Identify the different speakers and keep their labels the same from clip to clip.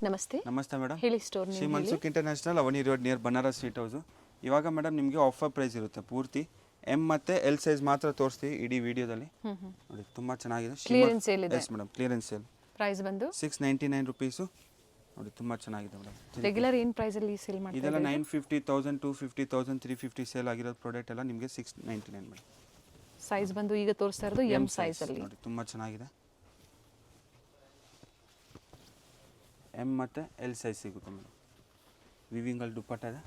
Speaker 1: ನಮಸ್ತೆ
Speaker 2: ನಮಸ್ತೆ ಮೇಡಮ್.
Speaker 1: ಹೇಳಿ store
Speaker 2: Shri Mansukh international Avani road near Banaras sweet house. ಇವಾಗ ಮೇಡಮ್ ನಿಮಗೆ ಆಫರ್ ಪ್ರೈಸ್ ಇರುತ್ತೆ. ಪೂರ್ತಿ ಎಮ್ ಮತ್ತು ಎಲ್ ಸೈಜ್ ಮಾತ್ರ ತೋರಿಸ್ತೀವಿ ಇಡೀ ವಿಡಿಯೋದಲ್ಲಿ. ನೋಡಿ ತುಂಬ ಚೆನ್ನಾಗಿದೆ.
Speaker 1: ಕ್ಲಿಯರೆನ್ಸ್ ಸೇಲ್ ಇದೆ.
Speaker 2: Yes madam, clearance sale.
Speaker 1: Price ಬಂದು
Speaker 2: 699 ರುಪೀಸು. ನೋಡಿ ತುಂಬ ಚೆನ್ನಾಗಿದೆ ಮೇಡಮ್.
Speaker 1: ರೆಗ್ಯುಲರ್ ಏನು ಪ್ರೈಸಲ್ಲಿ ಸೇಲ್ ಮಾಡ್ತೀವಿ?
Speaker 2: ಇದೆಲ್ಲ 950, 1000, 250, 1350 ಸೇಲ್ ಆಗಿರೋ ಪ್ರಾಡಕ್ಟ್ ಎಲ್ಲ ನಿಮಗೆ 699 ಮೇಡಮ್.
Speaker 1: ಸೈಜ್ ಬಂದು ಈಗ ತೋರಿಸ್ತಾ ಇರೋದು ಎಮ್ ಸೈಜಲ್ಲಿ.
Speaker 2: ನೋಡಿ ತುಂಬ ಚೆನ್ನಾಗಿದೆ. ಎಮ್ ಮತ್ತು ಎಲ್ ಸೈಜ್ ಸಿಗುತ್ತೆ ಮೇಡಮ್. ವಿವಿಂಗಲ್ಲಿ ದುಪ್ಪಟ್ಟ ಇದೆ.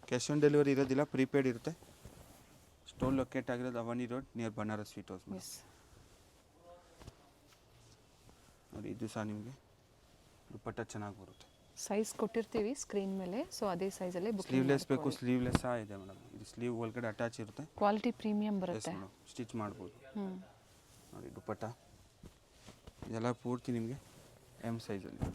Speaker 2: ಕ್ಯಾಶ್ ಆನ್ ಡೆಲಿವರಿ ಇರೋದಿಲ್ಲ, ಪ್ರೀಪೇಡ್ ಇರುತ್ತೆ. ಸ್ಟೋರ್ ಲೊಕೇಟ್ ಆಗಿರೋದು Avani road near Banaras sweet house madam. ನೋಡಿ ಇದು ಸಹ ನಿಮಗೆ ದುಪ್ಪಟ್ಟ ಚೆನ್ನಾಗಿ ಬರುತ್ತೆ.
Speaker 1: ಸೈಜ್ ಕೊಟ್ಟಿರ್ತೀವಿ ಸ್ಕ್ರೀನ್ ಮೇಲೆ, ಸೊ ಅದೇ ಸೈಜಲ್ಲೇ ಬುಕ್.
Speaker 2: ಸ್ಲೀವ್ಲೆಸ್ ಬೇಕು, ಸ್ಲೀವ್ಲೆಸ್ ಸಹ ಇದೆ ಮೇಡಮ್. ಇದು ಸ್ಲೀವ್ ಒಳಗಡೆ ಅಟ್ಯಾಚ್ ಇರುತ್ತೆ.
Speaker 1: ಕ್ವಾಲಿಟಿ ಪ್ರೀಮಿಯಂ ಬರುತ್ತೆ.
Speaker 2: ಸ್ಟಿಚ್ ಮಾಡ್ಬೋದು. ನೋಡಿ ದುಪ್ಪಟ್ಟ ಇದೆಲ್ಲ ಪೂರ್ತಿ ನಿಮಗೆ ಎಮ್ ಸೈಜಲ್ಲಿ.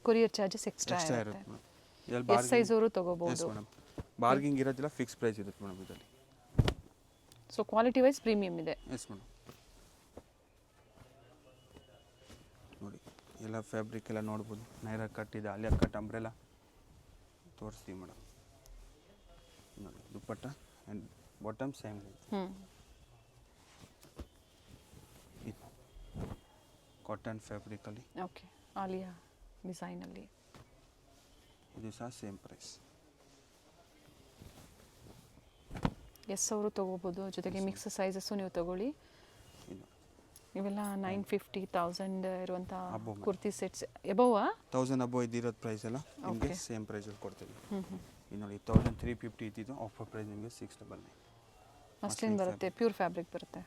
Speaker 1: ಕೊರಿಯರ್ ಚಾರ್ಜಸ್ ಎಕ್ಸ್ಟ್ರಾ
Speaker 2: ಇರುತ್ತೆ ಮೇಡಮ್.
Speaker 1: ಎಸ್ ಸೈಜ್ ಅವರು ತಗೋಬಹುದು
Speaker 2: ಮೇಡಮ್. ಬಾರ್ಗಿಂಗ್ ಇರೋದಿಲ್ಲ, ಫಿಕ್ಸ್ ಪ್ರೈಸ್ ಇರುತ್ತೆ ಮೇಡಮ್ ಇದರಲ್ಲಿ.
Speaker 1: ಸೊ ಕ್ವಾಲಿಟಿ ವೈಸ್ ಪ್ರೀಮಿಯಂ ಇದೆ.
Speaker 2: Yes madam. ನೋಡಿ ಎಲ್ಲ ಫ್ಯಾಬ್ರಿಕ್ ಎಲ್ಲ ನೋಡ್ಬೋದು. ನೈರಾ ಕಟ್ ಇದೆ, ಅಲಿಯಾ ಕಟ್, ಅಂಬ್ರೆಲಾ ತೋರಿಸ್ತೀವಿ ಮೇಡಮ್. ನೋಡಿ dupatta and bottom same cotton ಫ್ಯಾಬ್ರಿಕಲ್ಲಿ.
Speaker 1: ಓಕೆ, ಆಲಿಯಾ ಡಿಸೈನಲ್ಲಿ.
Speaker 2: ಇದು ಸಹ ಸೇಮ್ ಪ್ರೈಸ್.
Speaker 1: ಎಸ್ ಅವರು ತೊಗೋಬೋದು. ಜೊತೆಗೆ ಮಿಕ್ಸ್ ಸೈಜಸ್ಸು ನೀವು ತೊಗೊಳ್ಳಿ. ಇವೆಲ್ಲ 950, 1000 ಇರುವಂಥ ಕುರ್ತಿ ಸೆಟ್ಸ್. ಎಬೋವಾ
Speaker 2: 1000 ಅಬೋ ಇದ್ದಿರೋದು ಪ್ರೈಸ್ ಎಲ್ಲ ನಿಮಗೆ ಸೇಮ್ ಪ್ರೈಸಲ್ಲಿ ಕೊಡ್ತೀವಿ. ಇದು ನೋಡಿ 1350 ಇದ್ದಿದ್ದು ಆಫರ್ ಪ್ರೈಸ್ ನಿಮಗೆ 699.
Speaker 1: ಮಸ್ಲಿನ್ ಬರುತ್ತೆ, ಪ್ಯೂರ್ ಫ್ಯಾಬ್ರಿಕ್ ಬರುತ್ತೆ.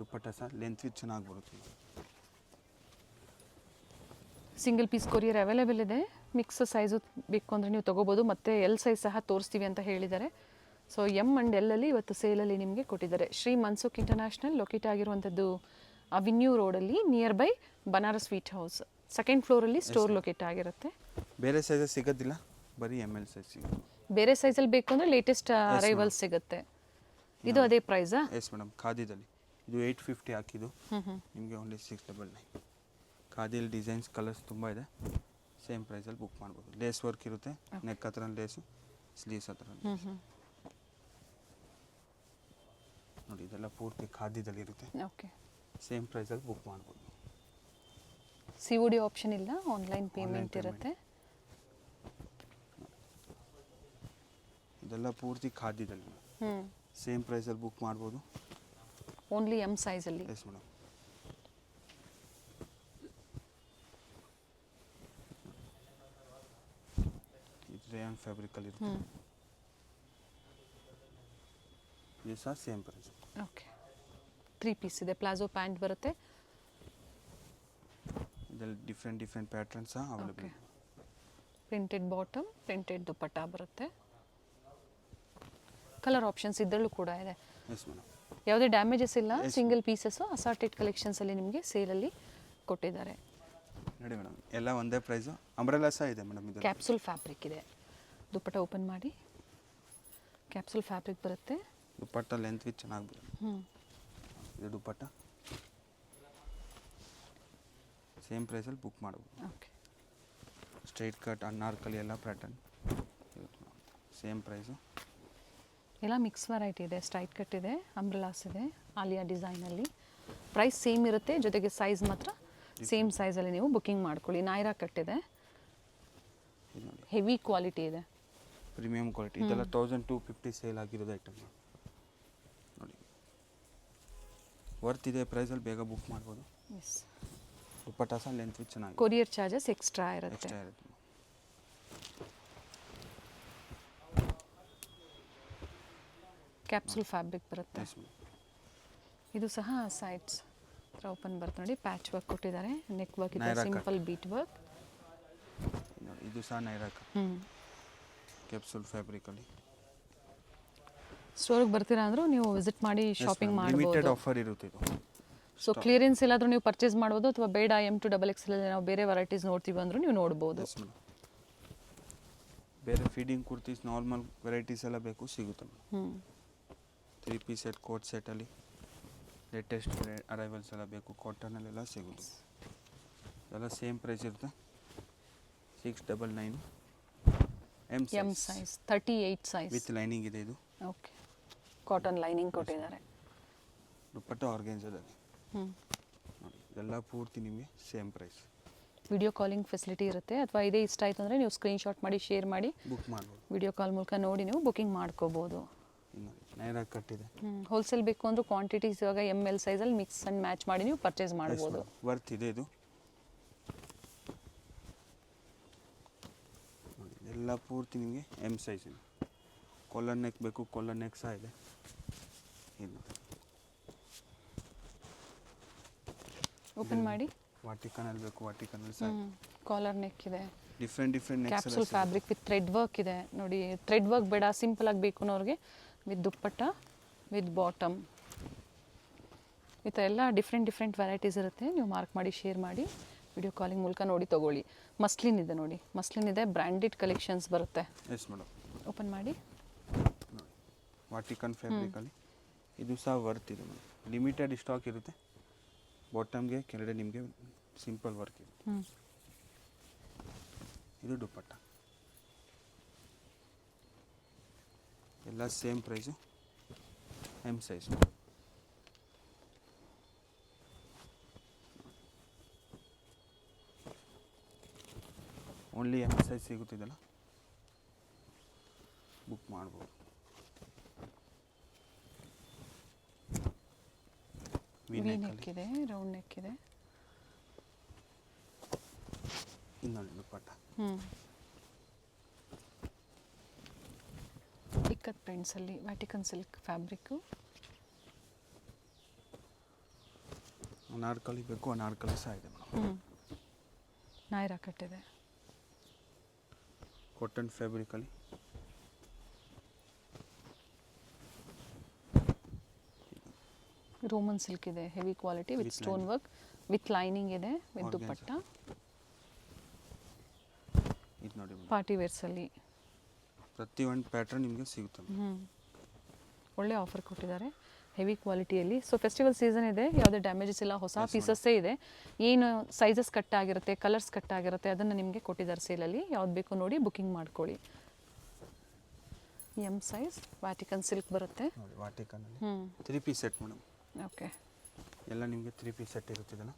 Speaker 2: ದುಪ್ಪಟ್ಟ ಸಹ ಲೆಂತ್ ವಿತ್ ಚೆನ್ನಾಗಿ ಬರುತ್ತೆ.
Speaker 1: ಸಿಂಗಲ್ ಪೀಸ್ ಕೊರಿಯರ್ ಅವೈಲೇಬಲ್ ಇದೆ. ಮಿಕ್ಸ್ ಸೈಜು ಬೇಕು ಅಂದರೆ ನೀವು ತೊಗೋಬೋದು. ಮತ್ತು ಎಲ್ ಸೈಜ್ ಸಹ ತೋರಿಸ್ತೀವಿ ಅಂತ ಹೇಳಿದ್ದಾರೆ. ಸೊ ಎಮ್ ಆ್ಯಂಡ್ ಎಲ್ಲಲ್ಲಿ ಇವತ್ತು ಸೇಲಲ್ಲಿ ನಿಮಗೆ ಕೊಟ್ಟಿದ್ದಾರೆ. ಶ್ರೀ ಮನ್ಸುಖ್ ಇಂಟರ್ನ್ಯಾಷನಲ್ ಲೊಕೇಟ್ ಆಗಿರುವಂಥದ್ದು ಅವಿನ್ಯೂ ರೋಡಲ್ಲಿ near by Banaras sweet house. Second ಫ್ಲೋರಲ್ಲಿ ಸ್ಟೋರ್ ಲೊಕೇಟ್ ಆಗಿರುತ್ತೆ.
Speaker 2: ಬೇರೆ ಸೈಜಸ್ ಸಿಗೋದಿಲ್ಲ, ಬರೀ ಎಮ್ ಎಲ್ ಸೈಜ್ ಸಿಗುತ್ತೆ.
Speaker 1: ಬೇರೆ ಸೈಜಲ್ಲಿ ಬೇಕು ಅಂದರೆ ಲೇಟೆಸ್ಟ್ ಅರೈವಲ್ಸ್ ಸಿಗುತ್ತೆ. ಇದು ಅದೇ ಪ್ರೈಸಾ?
Speaker 2: Yes madam. ಖಾದಿದಲ್ಲಿ ಇದು 850 ಹಾಕಿದ್ದು ನಿಮಗೆ ಓನ್ಲಿ 699. ಖಾದಿಯಲ್ಲಿ ಡಿಸೈನ್ಸ್ ಕಲರ್ಸ್ ತುಂಬ ಇದೆ. ಸೇಮ್ ಪ್ರೈಸಲ್ಲಿ ಬುಕ್ ಮಾಡ್ಬೋದು. ಲೇಸ್ ವರ್ಕ್ ಇರುತ್ತೆ, ನೆಕ್ ಹತ್ರ ಲೇಸು, ಸ್ಲೀವ್ಸ್ ಹತ್ರ. ನೋಡಿ ಇದೆಲ್ಲ ಪೂರ್ತಿ ಖಾದಿದಲ್ಲಿ ಇರುತ್ತೆ.
Speaker 1: ಓಕೆ,
Speaker 2: ಸೇಮ್ ಪ್ರೈಸಲ್ಲಿ ಬುಕ್ ಮಾಡ್ಬೋದು.
Speaker 1: COD ಆಪ್ಷನ್ ಇಲ್ಲ, ಆನ್ಲೈನ್ ಪೇಮೆಂಟ್ ಇರುತ್ತೆ.
Speaker 2: ಇದೆಲ್ಲ ಪೂರ್ತಿ ಖಾದಿದಲ್ಲಿ ಸೇಮ್ ಪ್ರೈಸಲ್ಲಿ ಬುಕ್ ಮಾಡ್ಬೋದು.
Speaker 1: ಓನ್ಲಿ ಎಮ್ ಸೈಜಲ್ಲಿ.
Speaker 2: Yes madam. ಇದು ರೇಯಾನ್ ಫ್ಯಾಬ್ರಿಕಲ್ಲಿ ಇರುತ್ತೆ. ಇದು ಸಹ ಸೇಮ್ ಪ್ರೈಸ್.
Speaker 1: ಓಕೆ, 3 ಪೀಸ್ ಇದೆ. ಪ್ಲಾಜೋ ಪ್ಯಾಂಟ್ ಬರುತ್ತೆ.
Speaker 2: ಇದರಲ್ಲಿ ಡಿಫ್ರೆಂಟ್ ಪ್ಯಾಟರ್ನ್ಸ್ ಸಹ available.
Speaker 1: Printed bottom, printed dupatta ಬರುತ್ತೆ. ಕಲರ್ ಆಪ್ಷನ್ಸ್ ಇದರಲ್ಲೂ ಕೂಡ ಇದೆ.
Speaker 2: Yes madam.
Speaker 1: ಯಾವುದೇ ಡ್ಯಾಮೇಜಸ್ ಇಲ್ಲ. ಸಿಂಗಲ್ ಪೀಸಸ್ಸು ಅಸಾರ್ಟೆಡ್ ಕಲೆಕ್ಷನ್ಸಲ್ಲಿ ನಿಮಗೆ ಸೇಲಲ್ಲಿ ಕೊಟ್ಟಿದ್ದಾರೆ.
Speaker 2: ನೋಡಿ ಮೇಡಮ್, ಎಲ್ಲ ಒಂದೇ ಪ್ರೈಸು. ಅಂಬ್ರೆಲಾ ಸಹ ಇದೆ ಮೇಡಮ್. ಇದು
Speaker 1: ಕ್ಯಾಪ್ಸೂಲ್ ಫ್ಯಾಬ್ರಿಕ್ ಇದೆ. ದುಪ್ಪಟ್ಟ ಓಪನ್ ಮಾಡಿ. ಕ್ಯಾಪ್ಸೂಲ್ ಫ್ಯಾಬ್ರಿಕ್ ಬರುತ್ತೆ.
Speaker 2: ದುಪ್ಪಟ್ಟ ಲೆಂತ್ ವಿತ್ ಚೆನ್ನಾಗಿ ಬರುತ್ತೆ. ಇದು ದುಪ್ಪಟ್ಟ ಸೇಮ್ ಪ್ರೈಸಲ್ಲಿ ಬುಕ್ ಮಾಡ್ಬೋದು.
Speaker 1: ಓಕೆ,
Speaker 2: ಸ್ಟ್ರೈಟ್ ಕಟ್, ಅನಾರ್ಕಲಿ ಎಲ್ಲ ಪ್ಯಾಟರ್ನ್ ಸೇಮ್ ಪ್ರೈಸು.
Speaker 1: ಎಲ್ಲ ಮಿಕ್ಸ್ ವೆರೈಟಿ ಇದೆ. ಸ್ಟ್ರೈಟ್ ಕಟ್ ಇದೆ, ಅಂಬ್ರೆಲಾಸ್ ಇದೆ, ಆಲಿಯಾ ಡಿಸೈನಲ್ಲಿ. ಪ್ರೈಸ್ ಸೇಮ್ ಇರುತ್ತೆ, ಜೊತೆಗೆ ಸೈಜ್ ಮಾತ್ರ ಸೇಮ್ ಸೈಜಲ್ಲಿ ನೀವು ಬುಕ್ಕಿಂಗ್ ಮಾಡ್ಕೊಳ್ಳಿ. ನೈರಾ ಕಟ್ ಇದೆ, ಹೆವಿ ಕ್ವಾಲಿಟಿ ಇದೆ,
Speaker 2: ಪ್ರೀಮಿಯಂ ಕ್ವಾಲಿಟಿ. ಇದೆಲ್ಲ 1250 ಸೇಲ್ ಆಗಿರೋದು ಐಟಮ್. ನೋಡಿ ವರ್ತ್ ಇದೆ ಪ್ರೈಸಲ್ಲಿ, ಬೇಗ ಬುಕ್ ಮಾಡ್ಬೋದು.
Speaker 1: ಎಸ್.
Speaker 2: ದುಪ್ಪಟ್ಟ ಸಹ ಲೆಂತ್ ವಿತ್ ಚೆನ್ನಾಗಿ.
Speaker 1: ಕೊರಿಯರ್ ಚಾರ್ಜಸ್ ಎಕ್ಸ್ಟ್ರಾ ಇರುತ್ತೆ. ಕ್ಯಾಪ್ಸೂಲ್ ಫ್ಯಾಬ್ರಿಕ್ ಬರುತ್ತೆ. ಇದು ಸಹ ಸೈಡ್ಸ್ ಓಪನ್ ಬರುತ್ತೆ. ನೋಡಿ ಪ್ಯಾಚ್ ವರ್ಕ್ ಕೊಟ್ಟಿದ್ದಾರೆ. ನೆಕ್ ವರ್ಕ್ ಇದೆ, ಸಿಂಪಲ್ ಬೀಟ್ ವರ್ಕ್.
Speaker 2: ಇದು ಸಹ ನೈರಾ ಕ್ಯಾಪ್ಸೂಲ್ ಫ್ಯಾಬ್ರಿಕಲ್ಲಿ.
Speaker 1: ಸ್ಟೋರಿಗೆ ಬರ್ತೀರಾ ಅಂದರೂ ನೀವು ವಿಸಿಟ್ ಮಾಡಿ ಶಾಪಿಂಗ್ ಮಾಡ್ಬೋದು.
Speaker 2: ಲಿಮಿಟೆಡ್ ಆಫರ್ ಇರುತ್ತೆ ಇದು.
Speaker 1: ಸೊ ಕ್ಲಿಯರೆನ್ಸ್ ಎಲ್ಲಾದರೂ ನೀವು ಪರ್ಚೇಸ್ ಮಾಡ್ಬೋದು, ಅಥವಾ ಬೇಡ M2XXL ನಾವು ಬೇರೆ ವೆರೈಟೀಸ್ ನೋಡ್ತೀವಿ ಅಂದರೂ ನೀವು ನೋಡ್ಬೋದು.
Speaker 2: ಬೇರೆ ಫೀಡಿಂಗ್ ಕುರ್ತೀಸ್, ನಾರ್ಮಲ್ ವೆರೈಟೀಸ್ ಎಲ್ಲ ಬೇಕು, ಸಿಗುತ್ತೆ. 3 ಪೀಸ್ ಸೆಟ್, ಕೋಟ್ ಸೆಟ್ಟಲ್ಲಿ ಲೇಟೆಸ್ಟ್ ಅರೈವಲ್ಸ್ ಎಲ್ಲ ಬೇಕು ಕಾಟನಲ್ಲೆಲ್ಲ ಸಿಗೋದು. ಎಲ್ಲ ಸೇಮ್ ಪ್ರೈಸ್ ಇರುತ್ತೆ. 699
Speaker 1: M size 38 size
Speaker 2: with lining ಇದೆ ಇದು.
Speaker 1: ಓಕೆ, ಕಾಟನ್ ಲೈನಿಂಗ್ ಕೊಟ್ಟಿದ್ದಾರೆ.
Speaker 2: ದುಪ್ಪಟ್ಟ ಆರ್ಗೆನ್ಜಾದಲ್ಲಿ ನೋಡಿ, ಇದೆಲ್ಲ ಪೂರ್ತಿ ನಿಮಗೆ same price.
Speaker 1: Video calling facility ಇರುತ್ತೆ, ಅಥವಾ ಇದೇ ಇಷ್ಟ ಆಯಿತು ಅಂದರೆ ನೀವು ಸ್ಕ್ರೀನ್ಶಾಟ್ ಮಾಡಿ ಶೇರ್ ಮಾಡಿ
Speaker 2: ಬುಕ್ ಮಾಡ್ಬೋದು.
Speaker 1: ವಿಡಿಯೋ ಕಾಲ್ ಮೂಲಕ ನೋಡಿ ನೀವು ಬುಕಿಂಗ್ ಮಾಡ್ಕೋಬೋದು.
Speaker 2: ಇನ್ನು ನೈರಾ ಕಟ್ಟಿದೆ.
Speaker 1: ಹೋಲ್ಸೇಲ್ ಬೇಕು ಅಂದರೂ ಕ್ವಾಂಟಿಟೀಸ್ ಇವಾಗ ಎಮ್ ಎಲ್ ಸೈಜಲ್ಲಿ ಮಿಕ್ಸ್ ಆ್ಯಂಡ್ ಮ್ಯಾಚ್ ಮಾಡಿ ನೀವು ಪರ್ಚೇಸ್ ಮಾಡ್ಬೋದು.
Speaker 2: ವರ್ತ್ ಇದೆ ಇದು. ಎಲ್ಲ ಪೂರ್ತಿ ನಿಮಗೆ ಎಮ್ ಸೈಜ್ ಇದೆ. ಕಾಲರ್ ನೆಕ್ ಬೇಕು, ಕಾಲರ್ ನೆಕ್ ಸಹ ಇದೆ. ಇದು
Speaker 1: ಓಪನ್ ಮಾಡಿ.
Speaker 2: ವಾಟಿಕನಲ್ಲಿ ಬೇಕು, ವಾಟಿಕನಲ್ಲಿ ಸಹ
Speaker 1: ಕಾಲರ್ ನೆಕ್ ಇದೆ,
Speaker 2: different
Speaker 1: capsule fabric with thread work ಇದೆ ನೋಡಿ. ಥ್ರೆಡ್ ವರ್ಕ್ ಬೇಡ, ಸಿಂಪಲ್ ಆಗಿ ಬೇಕು ಅನ್ನೋರಿಗೆ ವಿತ್ ದುಪ್ಪಟ್ಟ ವಿತ್ ಬಾಟಮ್ ಈ ಥರ ಎಲ್ಲ ಡಿಫ್ರೆಂಟ್ ವೆರೈಟೀಸ್ ಇರುತ್ತೆ. ನೀವು ಮಾರ್ಕ್ ಮಾಡಿ ಶೇರ್ ಮಾಡಿ ವಿಡಿಯೋ ಕಾಲಿಂಗ್ ಮೂಲಕ ನೋಡಿ ತೊಗೊಳ್ಳಿ. ಮಸ್ಲಿನ್ ಇದೆ ನೋಡಿ, ಮಸ್ಲಿನ್ ಇದೆ, ಬ್ರ್ಯಾಂಡೆಡ್ ಕಲೆಕ್ಷನ್ಸ್ ಬರುತ್ತೆ.
Speaker 2: Yes madam.
Speaker 1: ಓಪನ್ ಮಾಡಿ.
Speaker 2: ನೋಡಿ, ವಾಟಿಕನ್ ಫ್ಯಾಬ್ರಿಕಲ್ಲಿ ಇದು ಸಹ ವರ್ತ್ ಇದೆ ಮೇಡಮ್. ಲಿಮಿಟೆಡ್ ಸ್ಟಾಕ್ ಇರುತ್ತೆ. ಬಾಟಮ್ಗೆ ಕೆಳಗಡೆ ನಿಮಗೆ ಸಿಂಪಲ್ ವರ್ಕ್ ಇದೆ. ಇದು ದುಪ್ಪಟ್ಟ. ಎಲ್ಲ same price, M size. Only M size ಸಿಗುತ್ತಿದ್ದಲ್ಲ, ಬುಕ್ ಮಾಡ್ಬೋದು.
Speaker 1: ವಿ ನೆಕ್ ಇದೆ, ರೌಂಡ್ ನೆಕ್ ಇದೆ.
Speaker 2: ಇನ್ನೊಂದು ದುಪ್ಪಟ್ಟ.
Speaker 1: ಇಕ್ಕತ್ ಪ್ರಿಂಟ್ಸಲ್ಲಿ ವ್ಯಾಟಿಕನ್ ಸಿಲ್ಕ್ ಫ್ಯಾಬ್ರಿಕ್ಕು.
Speaker 2: ಅನಾರ್ಕಲಿ ಬೇಕು, ಅನಾರ್ಕಲಿ ಸಹ ಇದೆ ಮೇಡಮ್.
Speaker 1: ನೈರಾ ಕಟ್ ಇದೆ,
Speaker 2: ಕಾಟನ್ ಫ್ಯಾಬ್ರಿಕಲ್ಲಿ.
Speaker 1: ರೋಮನ್ ಸಿಲ್ಕ್ ಇದೆ, heavy quality with stone work with lining ಇದೆ, ವಿತ್ ದುಪ್ಪಟ್ಟ.
Speaker 2: ಇದು ನೋಡಿ
Speaker 1: ಪಾರ್ಟಿ ವೇರ್ಸಲ್ಲಿ
Speaker 2: ಪ್ರತಿಯೊಂದು ಪ್ಯಾಟ್ರನ್ ನಿಮಗೆ ಸಿಗುತ್ತೆ.
Speaker 1: ಒಳ್ಳೆ ಆಫರ್ ಕೊಟ್ಟಿದ್ದಾರೆ, ಹೆವಿ ಕ್ವಾಲಿಟಿಯಲ್ಲಿ. ಸೊ ಫೆಸ್ಟಿವಲ್ ಸೀಸನ್ ಇದೆ, ಯಾವುದೇ ಡ್ಯಾಮೇಜಸ್ ಇಲ್ಲ, ಹೊಸ ಪೀಸಸ್ಸೇ ಇದೆ. ಏನು ಸೈಜಸ್ ಕಟ್ ಆಗಿರುತ್ತೆ, ಕಲರ್ಸ್ ಕಟ್ ಆಗಿರುತ್ತೆ, ಅದನ್ನು ನಿಮಗೆ ಕೊಟ್ಟಿದ್ದಾರೆ ಸೇಲಲ್ಲಿ. ಯಾವ್ದು ಬೇಕು ನೋಡಿ ಬುಕಿಂಗ್ ಮಾಡ್ಕೊಳ್ಳಿ. ಎಮ್ ಸೈಜ್ ವ್ಯಾಟಿಕನ್ ಸಿಲ್ಕ್ ಬರುತ್ತೆ.
Speaker 2: ನೋಡಿ, ವಾಟಿಕನಲ್ಲಿ 3 ಪೀಸ್ ಸೆಟ್ ಮೇಡಮ್.
Speaker 1: ಓಕೆ,
Speaker 2: ಎಲ್ಲ ನಿಮಗೆ 3 ಪೀಸ್ ಸೆಟ್ ಇರುತ್ತಿದ್ದಲ್ಲ.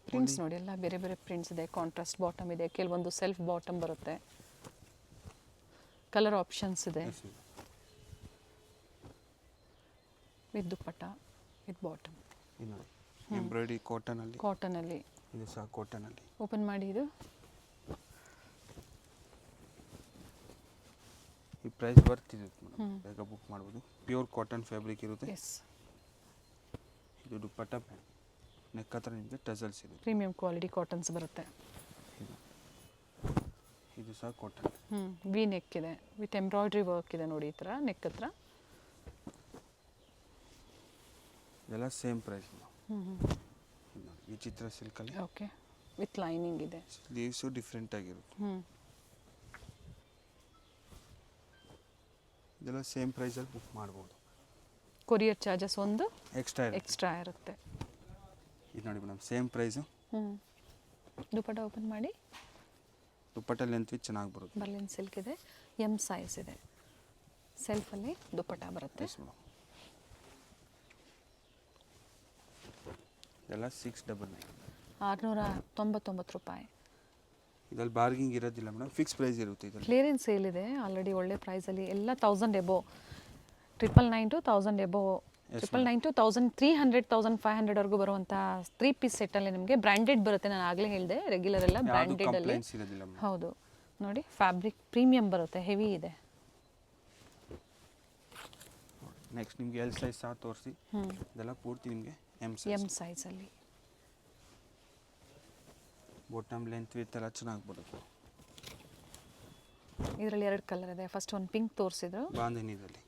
Speaker 1: ಪ್ರಿಂಟ್ಸ್ ನೋಡಿ, ಎಲ್ಲ ಬೇರೆ ಬೇರೆ ಪ್ರಿಂಟ್ಸ್ ಇದೆ. ಕಾಂಟ್ರಾಸ್ಟ್ ಬಾಟಮ್ ಇದೆ, ಕೆಲವೊಂದು ಸೆಲ್ಫ್ ಬಾಟಮ್ ಬರುತ್ತೆ, ಕಲರ್ ಆಪ್ಷನ್ಸ್ ಇದೆ. With dupatta with bottom.
Speaker 2: ಇದು ನೋಡಿ, ಎಂಬ್ರಾಯ್ಡ್ರಿ ಕಾಟನಲ್ಲಿ. ಇದು ಸಹ ಕಾಟನಲ್ಲಿ.
Speaker 1: ಓಪನ್ ಮಾಡಿ. ಇದು
Speaker 2: ಈ ಪ್ರೈಸ್ ವರ್ತ್ ಇದೆ ಮೇಡಮ್, ಬೇಗ ಬುಕ್ ಮಾಡ್ಬೋದು. ಪ್ಯೂರ್ ಕಾಟನ್ ಫ್ಯಾಬ್ರಿಕ್ ಇರುತ್ತೆ.
Speaker 1: ಎಸ್,
Speaker 2: ಇದು ದುಪ್ಪಟ್ಟ, ನೆಕ್ ಹತ್ರ ನಿಮಗೆ ಟಸಲ್ಸ್ ಇದೆ.
Speaker 1: ಪ್ರೀಮಿಯಂ ಕ್ವಾಲಿಟಿ ಕಾಟನ್ಸ್ ಬರುತ್ತೆ.
Speaker 2: ಇದು ಸಹ ಕಾಟನ್.
Speaker 1: ವಿ ನೆಕ್ ಇದೆ, ವಿತ್ ಎಂಬ್ರಾಯ್ಡ್ರಿ ವರ್ಕ್ ಇದೆ ನೋಡಿ, ಈ ಥರ ನೆಕ್ ಹತ್ರ.
Speaker 2: ಇದೆಲ್ಲ ಸೇಮ್ ಪ್ರೈಸ್. ವಿಚಿತ್ರ ಸಿಲ್ಕಲ್ಲಿ.
Speaker 1: ಓಕೆ, ವಿತ್ ಲೈನಿಂಗ್ ಇದೆ.
Speaker 2: ಸ್ಲೀವ್ಸು ಡಿಫ್ರೆಂಟ್ ಆಗಿರುತ್ತೆ. ಇದೆಲ್ಲ ಸೇಮ್ ಪ್ರೈಸಲ್ಲಿ ಬುಕ್ ಮಾಡ್ಬೋದು.
Speaker 1: ಕೊರಿಯರ್ ಚಾರ್ಜಸ್ ಒಂದು
Speaker 2: ಎಕ್ಸ್ಟ್ರಾ
Speaker 1: ಇರುತ್ತೆ.
Speaker 2: ಇದು ನೋಡಿ ಮೇಡಮ್, ಸೇಮ್ ಪ್ರೈಸು.
Speaker 1: ದುಪ್ಪಟ್ಟ ಓಪನ್ ಮಾಡಿ.
Speaker 2: ದುಪ್ಪಟ್ಟ ಲೆಂತ್ ಚೆನ್ನಾಗಿ ಬರುತ್ತೆ.
Speaker 1: ಬರ್ಲಿನ್ ಸಿಲ್ಕ್ ಇದೆ, ಎಮ್ ಸೈಜ್ ಇದೆ. ಸೆಲ್ಫಲ್ಲಿ ದುಪ್ಪಟ್ಟ ಬರುತ್ತೆ.
Speaker 2: Yes madam. ಇದೆಲ್ಲ 699.
Speaker 1: 699 ರೂಪಾಯಿ.
Speaker 2: ಇದರಲ್ಲಿ ಬಾರ್ಗಿಂಗ್ ಇರೋದಿಲ್ಲ ಮೇಡಮ್, ಫಿಕ್ಸ್ ಪ್ರೈಸ್ ಇರುತ್ತೆ. ಇದರಲ್ಲಿ
Speaker 1: ಕ್ಲಿಯರೆನ್ಸ್ ಸೇಲ್ ಇದೆ ಆಲ್ರೆಡಿ, ಒಳ್ಳೆ ಪ್ರೈಸಲ್ಲಿ. ಎಲ್ಲ 1000 ಎಬೋ, 999 to 1000 ಎಬೋ, 999 to 1300, 1500ವರೆಗೂ ಬರುವಂಥ 3 ಪೀಸ್ ಸೆಟ್ಟಲ್ಲಿ ನಿಮಗೆ ಬ್ರ್ಯಾಂಡೆಡ್ ಬರುತ್ತೆ. ನಾನು ಆಗಲೇ ಹೇಳಿದೆ, ರೆಗ್ಯುಲರ್ ಎಲ್ಲ ಬ್ರ್ಯಾಂಡೆಡಲ್ಲಿ. ಹೌದು ನೋಡಿ, ಫ್ಯಾಬ್ರಿಕ್ ಪ್ರೀಮಿಯಂ ಬರುತ್ತೆ, ಹೆವಿ ಇದೆ.
Speaker 2: ನೆಕ್ಸ್ಟ್ ನಿಮಗೆ ಎಲ್ ಸೈಜ್ ಸಹ ತೋರಿಸಿ. ಇದೆಲ್ಲ ಪೂರ್ತಿ ನಿಮಗೆ ಎಮ್
Speaker 1: ಸೈಜಲ್ಲಿ.
Speaker 2: ಬಾಟಮ್ ಲೆಂತ್ ವಿತ್ ಎಲ್ಲ ಚೆನ್ನಾಗಿ ಬರುತ್ತೆ.
Speaker 1: ಇದರಲ್ಲಿ 2 ಕಲರ್ ಇದೆ. ಫಸ್ಟ್ ಒಂದು ಪಿಂಕ್ ತೋರಿಸಿದ್ರು,
Speaker 2: ಬಾಂಧನಿದಲ್ಲಿ.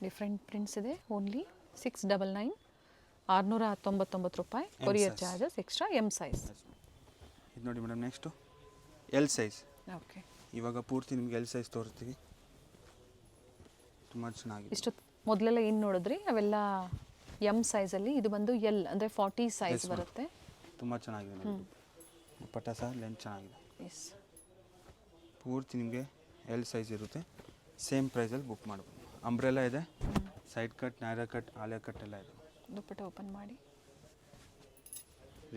Speaker 1: ಡಿಫ್ರೆಂಟ್ ಪ್ರಿಂಟ್ಸ್ ಇದೆ. ಓನ್ಲಿ 699, 699 ರೂಪಾಯಿ. Courier charges extra. M size.
Speaker 2: ಇದು ನೋಡಿ madam next L size.
Speaker 1: Okay.
Speaker 2: ಇವಾಗ ಪೂರ್ತಿ ನಿಮಗೆ ಎಲ್ ಸೈಜ್ ತೋರಿಸ್ತೀವಿ. ತುಂಬ ಚೆನ್ನಾಗಿದೆ.
Speaker 1: ಇಷ್ಟು ಮೊದಲೆಲ್ಲ ಏನು ನೋಡಿದ್ರಿ ಅವೆಲ್ಲ ಎಮ್ ಸೈಜಲ್ಲಿ, ಇದು ಬಂದು ಎಲ್ ಅಂದರೆ 40 ಸೈಜ್ ಬರುತ್ತೆ.
Speaker 2: ತುಂಬ ಚೆನ್ನಾಗಿದೆ ನೋಡಿ. ದುಪ್ಪಟ್ಟ ಸಹ ಲೆಂತ್ ಚೆನ್ನಾಗಿದೆ.
Speaker 1: ಎಸ್.
Speaker 2: ಪೂರ್ತಿ ನಿಮಗೆ ಎಲ್ ಸೈಜ್ ಇರುತ್ತೆ. ಸೇಮ್ ಪ್ರೈಸಲ್ಲಿ ಬುಕ್ ಮಾಡ್ಬೋದು. ಅಂಬ್ರೆಲ್ಲ ಇದೆ, side cut, narrow cut, Alia cut ಎಲ್ಲ ಇದೆ.
Speaker 1: ದುಪ್ಪಟ್ಟ ಓಪನ್ ಮಾಡಿ.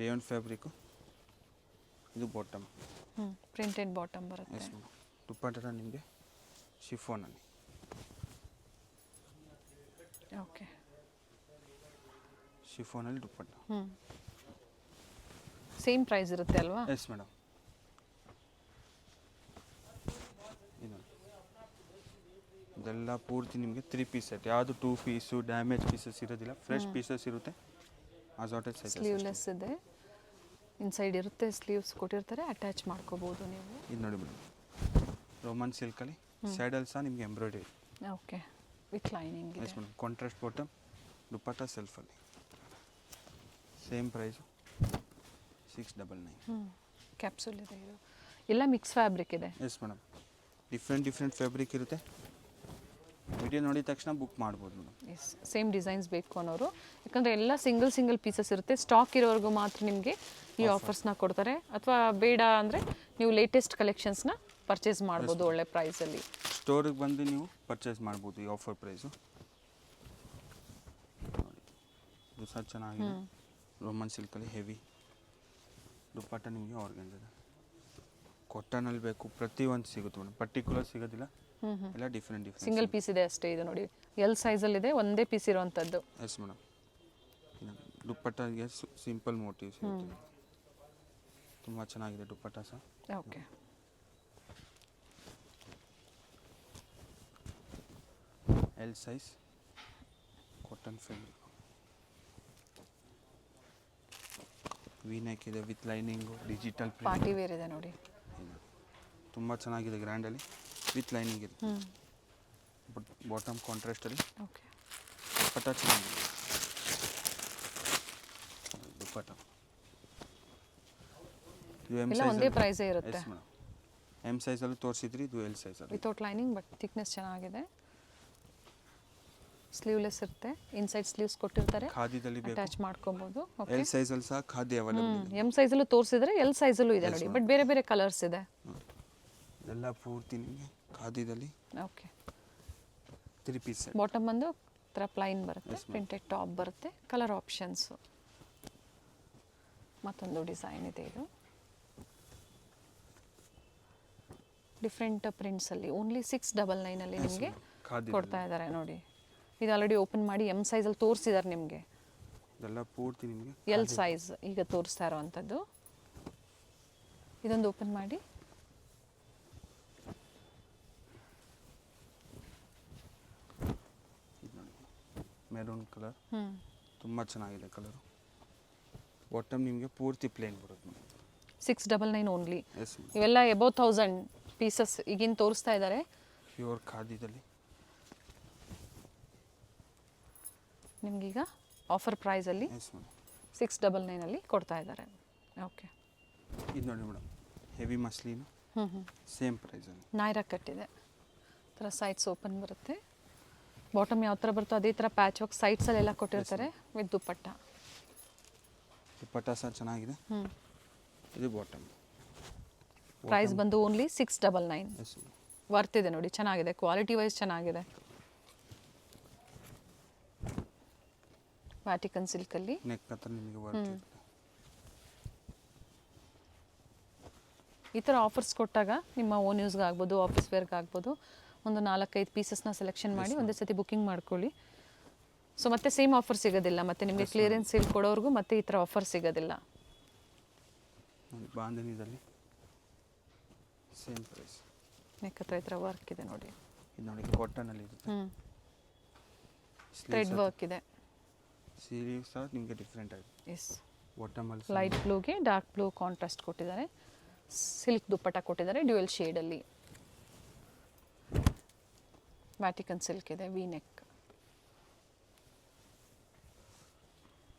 Speaker 2: Rayon fabric. ಇದು ಬಾಟಮ್.
Speaker 1: ಪ್ರಿಂಟೆಡ್ ಬಾಟಮ್ ಬರುತ್ತೆ.
Speaker 2: Yes madam. ದುಪ್ಪಟ್ಟ ನಿಮಗೆ ಶಿಫೋನಲ್ಲಿ.
Speaker 1: ಓಕೆ.
Speaker 2: ಶಿಫೋನಲ್ಲಿ ದುಪ್ಪಟ್ಟ.
Speaker 1: ಸೇಮ್ ಪ್ರೈಸ್ ಇರುತ್ತೆ ಅಲ್ವಾ?
Speaker 2: Yes madam. ಇದೆಲ್ಲ ಪೂರ್ತಿ ನಿಮಗೆ 3 ಪೀಸ್ ಸೆಟ್. ಯಾವುದು 2 ಪೀಸು ಡ್ಯಾಮೇಜ್ ಪೀಸಸ್ ಇರೋದಿಲ್ಲ, ಫ್ರೆಶ್ ಪೀಸಸ್ ಇರುತ್ತೆ. Assorted size.
Speaker 1: ಸ್ಲೀವ್ಲೆಸ್ ಇದೆ, ಇನ್ಸೈಡ್ ಇರುತ್ತೆ, ಸ್ಲೀವ್ಸ್ ಕೊಟ್ಟಿರ್ತಾರೆ, ಅಟ್ಯಾಚ್ ಮಾಡ್ಕೋಬೋದು ನೀವು.
Speaker 2: ಇದು ನೋಡಿ ಮೇಡಮ್, ರೋಮನ್ ಸಿಲ್ಕಲ್ಲಿ ಸೈಡಲ್ಲಿ ಸಹ ನಿಮಗೆ ಎಂಬ್ರಾಯ್ಡ್ರಿ.
Speaker 1: ಓಕೆ. ವಿತ್ ಲೈನಿಂಗ್ ಇದೆ.
Speaker 2: Yes madam. Contrast bottom, dupatta ಸೆಲ್ಫಲ್ಲಿ. Same price 699.
Speaker 1: ಕ್ಯಾಪ್ಸೂಲ್ ಇದೆ ಇದು. ಎಲ್ಲ ಮಿಕ್ಸ್ ಫ್ಯಾಬ್ರಿಕ್ ಇದೆ.
Speaker 2: Yes madam. ಡಿಫ್ರೆಂಟ್ ಫ್ಯಾಬ್ರಿಕ್ ಇರುತ್ತೆ. ವಿಡಿಯೋ ನೋಡಿದ ತಕ್ಷಣ ಬುಕ್ ಮಾಡ್ಬೋದು ಮೇಡಮ್.
Speaker 1: ಎಸ್. ಸೇಮ್ ಡಿಸೈನ್ಸ್ ಬೇಕು ಅನ್ನೋರು, ಯಾಕಂದರೆ ಎಲ್ಲ ಸಿಂಗಲ್ ಪೀಸಸ್ ಇರುತ್ತೆ. ಸ್ಟಾಕ್ ಇರೋವರೆಗೂ ಮಾತ್ರ ನಿಮಗೆ ಈ ಆಫರ್ಸ್ನ ಕೊಡ್ತಾರೆ. ಅಥವಾ ಬೇಡ ಅಂದರೆ ನೀವು ಲೇಟೆಸ್ಟ್ ಕಲೆಕ್ಷನ್ಸ್ನ ಪರ್ಚೇಸ್ ಮಾಡ್ಬೋದು ಒಳ್ಳೆ ಪ್ರೈಸಲ್ಲಿ.
Speaker 2: ಸ್ಟೋರಿಗೆ ಬಂದು ನೀವು ಪರ್ಚೇಸ್ ಮಾಡ್ಬೋದು ಈ ಆಫರ್ ಪ್ರೈಸು. ನೋಡಿ, ಇದು ಸಹ ಚೆನ್ನಾಗಿದೆ. ರೋಮನ್ ಸಿಲ್ಕಲ್ಲಿ ಹೆವಿ ದುಪ್ಪಟ್ಟ ನಿಮಗೆ ಆರ್ಗನ್ಸ್. ಕಾಟನಲ್ಲಿ ಬೇಕು ಪ್ರತಿಯೊಂದು ಸಿಗುತ್ತೆ ಮೇಡಮ್, ಪರ್ಟಿಕ್ಯುಲರ್ ಸಿಗೋದಿಲ್ಲ. ಎಲ್ಲ ಡಿಫ್ರೆಂಟ್
Speaker 1: ಸಿಂಗಲ್ ಪೀಸ್ ಇದೆ ಅಷ್ಟೇ. ಇದು ನೋಡಿ ಎಲ್ ಸೈಜಲ್ಲಿದೆ, ಒಂದೇ ಪೀಸ್ ಇರೋವಂಥದ್ದು.
Speaker 2: Yes madam. ದುಪ್ಪಟ್ಟಗೆ ಸಿಂಪಲ್ ಮೋಟಿವ್ಸ್ ಇರುತ್ತೆ. ತುಂಬ ಚೆನ್ನಾಗಿದೆ ದುಪ್ಪಟ್ಟ ಸಹ.
Speaker 1: Okay.
Speaker 2: L size cotton fabric. V neck ಇದೆ with lining, digital
Speaker 1: party wear ಇದೆ ನೋಡಿ.
Speaker 2: ತುಂಬ ಚೆನ್ನಾಗಿದೆ, ಗ್ರ್ಯಾಂಡಲ್ಲಿ ವಿತ್ ಲೈನಿಂಗ್ ಇದೆ. ಬಾಟಮ್ ಕಾಂಟ್ರಾಸ್ಟಲ್ಲಿ.
Speaker 1: ಓಕೆ.
Speaker 2: ದುಪ್ಪಟ್ಟ ಚೆನ್ನಾಗಿದೆ. ದುಪ್ಪಟ್ಟ ಇದು ಎಮ್
Speaker 1: ಎಲ್ಲ ಒಂದೇ ಪ್ರೈಸೇ ಇರುತ್ತೆ.
Speaker 2: Yes madam. ಎಮ್ ಸೈಜಲ್ಲಿ ತೋರಿಸಿದ್ರಿ, ಇದು ಎಲ್ ಸೈಜಲ್ಲಿ.
Speaker 1: ವಿತೌಟ್ ಲೈನಿಂಗ್ ಬಟ್ ಥಿಕ್ನೆಸ್ ಚೆನ್ನಾಗಿದೆ. ಸ್ಲೀವ್ಲೆಸ್ ಇರುತ್ತೆ, ಇನ್ಸೈಡ್ ಸ್ಲೀವ್ಸ್ ಕೊಟ್ಟಿರ್ತಾರೆ,
Speaker 2: ಖಾದಿದಲ್ಲಿ
Speaker 1: ಅಟ್ಯಾಚ್ ಮಾಡ್ಕೊಬೋದು. ಓಕೆ.
Speaker 2: ಎಲ್ ಸೈಜಲ್ಲಿ ಸಹ ಖಾದಿ ಅವೈಲೇಬಲ್ ಇದೆ.
Speaker 1: ಎಮ್ ಸೈಜಲ್ಲೂ ತೋರಿಸಿದ್ರೆ ಎಲ್ ಸೈಜಲ್ಲೂ ಇದೆ ನೋಡಿ, ಬಟ್ ಬೇರೆ ಬೇರೆ ಕಲರ್ಸ್ ಇದೆ.
Speaker 2: ಎಲ್ಲ ಪೂರ್ತಿ ನಿಮಗೆ ಖಾದಿದಲ್ಲಿ.
Speaker 1: ಓಕೆ.
Speaker 2: 3 piece set.
Speaker 1: ಬಾಟಮ್ ಬಂದು ಥರ ಪ್ಲೈನ್ ಬರುತ್ತೆ, ಪ್ರಿಂಟೆಡ್ ಟಾಪ್ ಬರುತ್ತೆ, ಕಲರ್ ಆಪ್ಷನ್ಸು. ಮತ್ತೊಂದು ಡಿಸೈನ್ ಇದೆ. ಇದು ಡಿಫ್ರೆಂಟ್ ಪ್ರಿಂಟ್ಸಲ್ಲಿ ಓನ್ಲಿ 699 ನಿಮಗೆ ಕೊಡ್ತಾ ಇದ್ದಾರೆ ನೋಡಿ. ಇದು ಆಲ್ರೆಡಿ ಓಪನ್ ಮಾಡಿ ಎಮ್ ಸೈಜಲ್ಲಿ ತೋರಿಸಿದ್ದಾರೆ ನಿಮಗೆ.
Speaker 2: ಇದೆಲ್ಲ ಪೂರ್ತಿ ನಿಮಗೆ
Speaker 1: ಎಲ್ ಸೈಜ್ ಈಗ ತೋರಿಸ್ತಾ ಇರೋವಂಥದ್ದು. ಇದೊಂದು ಓಪನ್ ಮಾಡಿ.
Speaker 2: Maroon colour. ತುಂಬ ಚೆನ್ನಾಗಿದೆ ಕಲರು. ಬಾಟಮ್ ನಿಮಗೆ ಪೂರ್ತಿ ಪ್ಲೇನ್ ಬರುತ್ತೆ.
Speaker 1: 699 ಓನ್ಲಿ.
Speaker 2: ಎಸ್.
Speaker 1: ಇವೆಲ್ಲ ಎಬೌವ್ 1000 ಪೀಸಸ್ ಈಗಿನ ತೋರಿಸ್ತಾ ಇದ್ದಾರೆ.
Speaker 2: ಪ್ಯೂರ್ ಖಾದಿದಲ್ಲಿ
Speaker 1: ನಿಮಗೀಗ ಆಫರ್ ಪ್ರೈಸಲ್ಲಿ
Speaker 2: ಎಸ್ ಮೇಡಮ್
Speaker 1: 699 ಕೊಡ್ತಾ ಇದ್ದಾರೆ. ಓಕೆ.
Speaker 2: ಇದು ನೋಡಿ ಮೇಡಮ್, ಹೆವಿ ಮಸ್ಲಿನು. ಸೇಮ್ ಪ್ರೈಸಲ್ಲಿ
Speaker 1: ನಾಯ್ರಾ ಕಟ್ಟಿದೆ. ಥರ ಸೈಡ್ಸ್ ಓಪನ್ ಬರುತ್ತೆ. ಬಾಟಮ್ ಯಾವ ಥರ ಬರುತ್ತೋ ಅದೇ ಥರ ಪ್ಯಾಚ್ ವರ್ಕ್ ಸೈಡ್ಸಲ್ಲೆಲ್ಲ ಕೊಟ್ಟಿರ್ತಾರೆ ವಿತ್ ದುಪ್ಪಟ್ಟ.
Speaker 2: ದುಪ್ಪಟ್ಟ ಸಹ ಚೆನ್ನಾಗಿದೆ. ಇದು ಬಾಟಮ್.
Speaker 1: ಪ್ರೈಸ್ ಬಂದು ಓನ್ಲಿ 699.
Speaker 2: ಎಸ್.
Speaker 1: ವರ್ತ್ ಇದೆ ನೋಡಿ, ಚೆನ್ನಾಗಿದೆ, ಕ್ವಾಲಿಟಿ ವೈಸ್ ಚೆನ್ನಾಗಿದೆ. ವ್ಯಾಟಿಕನ್ ಸಿಲ್ಕಲ್ಲಿ
Speaker 2: ನೆಕ್ ಹತ್ರ ನಿಮಗೆ ವರ್ಕ್ ಇದೆ.
Speaker 1: ಈ ಥರ ಆಫರ್ಸ್ ಕೊಟ್ಟಾಗ ನಿಮ್ಮ ಓನ್ ಯೂಸ್ಗೆ ಆಗ್ಬೋದು, ಆಫೀಸ್ ವೇರ್ಗೆ ಆಗ್ಬೋದು, ಒಂದು 4-5 ಪೀಸಸ್ನ ಸೆಲೆಕ್ಷನ್ ಮಾಡಿ ಒಂದೇ ಸತಿ ಬುಕ್ಕಿಂಗ್ ಮಾಡ್ಕೊಳ್ಳಿ. ಸೊ ಮತ್ತೆ ಸೇಮ್ ಆಫರ್ ಸಿಗೋದಿಲ್ಲ, ಮತ್ತೆ ನಿಮಗೆ ಕ್ಲಿಯರೆನ್ಸ್ ಸೇಲ್ ಕೊಡೋರ್ಗೂ ಮತ್ತೆ ಈ ಥರ ಆಫರ್ ಸಿಗೋದಿಲ್ಲ.
Speaker 2: ಬಾಂಧನಿದಲ್ಲಿ ಸೇಮ್ ಪ್ರೈಸ್.
Speaker 1: ನೆಕ್ ಹತ್ರ ಈ ಥರ ವರ್ಕ್ ಇದೆ ನೋಡಿ.
Speaker 2: ಇದು ನೋಡಿ ಕಾಟನಲ್ಲಿ ಇರುತ್ತೆ.
Speaker 1: ಥ್ರೆಡ್ ವರ್ಕ್ ಇದೆ.
Speaker 2: ಸೀರೀಸ್ ಸಹ ನಿಮಗೆ ಡಿಫ್ರೆಂಟ್ ಆಗಿದೆ.
Speaker 1: ಎಸ್.
Speaker 2: ಬಾಟಮಲ್ಲಿ
Speaker 1: ಲೈಟ್ ಬ್ಲೂಗೆ ಡಾರ್ಕ್ ಬ್ಲೂ ಕಾಂಟ್ರಾಸ್ಟ್ ಕೊಟ್ಟಿದ್ದಾರೆ. ಸಿಲ್ಕ್ ದುಪ್ಪಟ್ಟ ಕೊಟ್ಟಿದ್ದಾರೆ ಡ್ಯುಯಲ್ ಶೇಡಲ್ಲಿ. ವ್ಯಾಟಿಕನ್ ಸಿಲ್ಕ್ ಇದೆ, ವಿ ನೆಕ್.